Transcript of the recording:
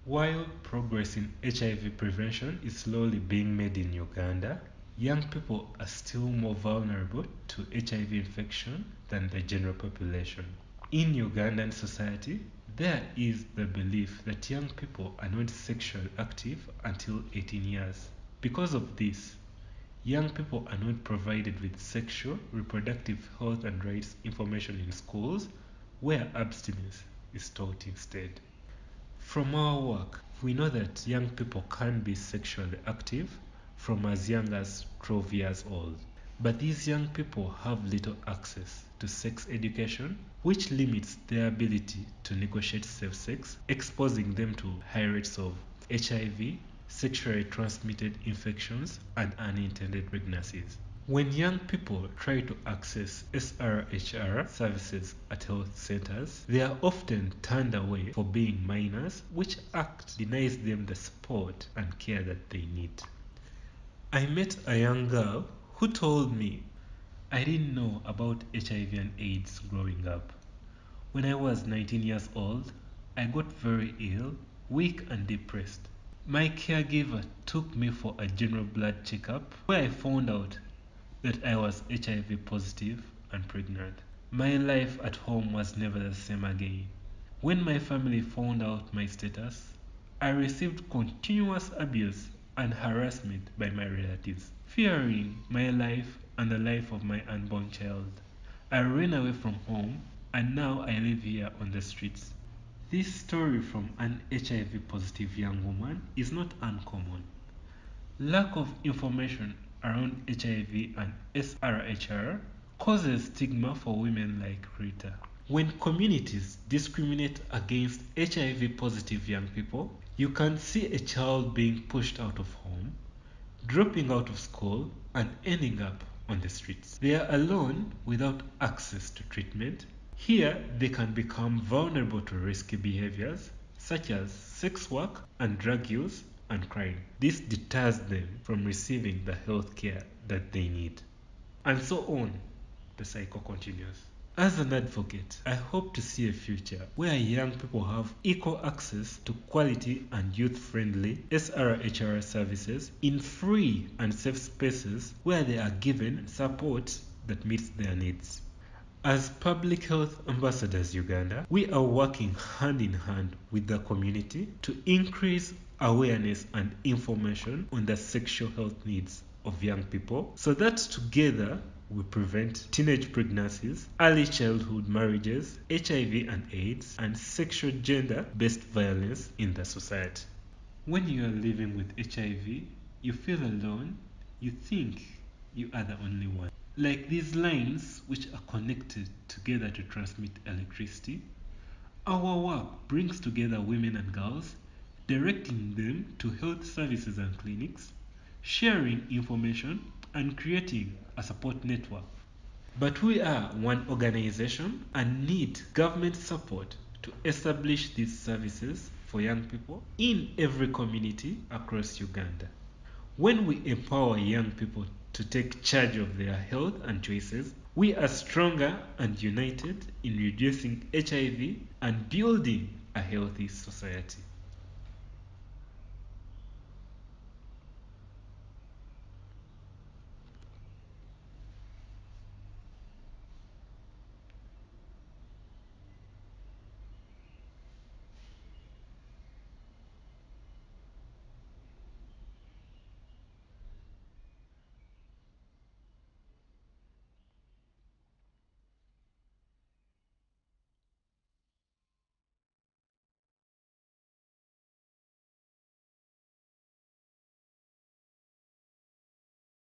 While progress in HIV prevention is slowly being made in Uganda, young people are still more vulnerable to HIV infection than the general population. In Ugandan society, there is the belief that young people are not sexually active until 18 years. Because of this, young people are not provided with sexual, reproductive health and rights information in schools, where abstinence is taught instead. From our work, we know that young people can be sexually active from as young as 12 years old. But these young people have little access to sex education, which limits their ability to negotiate safe sex, exposing them to high rates of HIV, sexually transmitted infections, and unintended pregnancies. When young people try to access SRHR services at health centers, they are often turned away for being minors, which act denies them the support and care that they need. I met a young girl who told me, "I didn't know about HIV and AIDS growing up. When I was 19 years old, I got very ill, weak and depressed. My caregiver took me for a general blood checkup where I found out that I was HIV positive and pregnant. My life at home was never the same again. When my family found out my status, I received continuous abuse and harassment by my relatives, fearing my life and the life of my unborn child. I ran away from home and now I live here on the streets." This story from an HIV positive young woman is not uncommon. Lack of information around HIV and SRHR causes stigma for women like Rita. When communities discriminate against HIV positive young people, you can see a child being pushed out of home, dropping out of school, and ending up on the streets. They are alone without access to treatment. Here, they can become vulnerable to risky behaviors such as sex work and drug use and crime. This deters them from receiving the health care that they need. And so on, the cycle continues. As an advocate, I hope to see a future where young people have equal access to quality and youth-friendly SRHR services in free and safe spaces where they are given support that meets their needs. As Public Health Ambassadors Uganda, we are working hand in hand with the community to increase awareness and information on the sexual health needs of young people so that together we prevent teenage pregnancies, early childhood marriages, HIV and AIDS, and sexual gender-based violence in the society. When you are living with HIV, you feel alone, you think you are the only one. Like these lines which are connected together to transmit electricity, our work brings together women and girls, directing them to health services and clinics, sharing information, and creating a support network. But we are one organization and need government support to establish these services for young people in every community across Uganda. When we empower young people to take charge of their health and choices, we are stronger and united in reducing HIV and building a healthy society.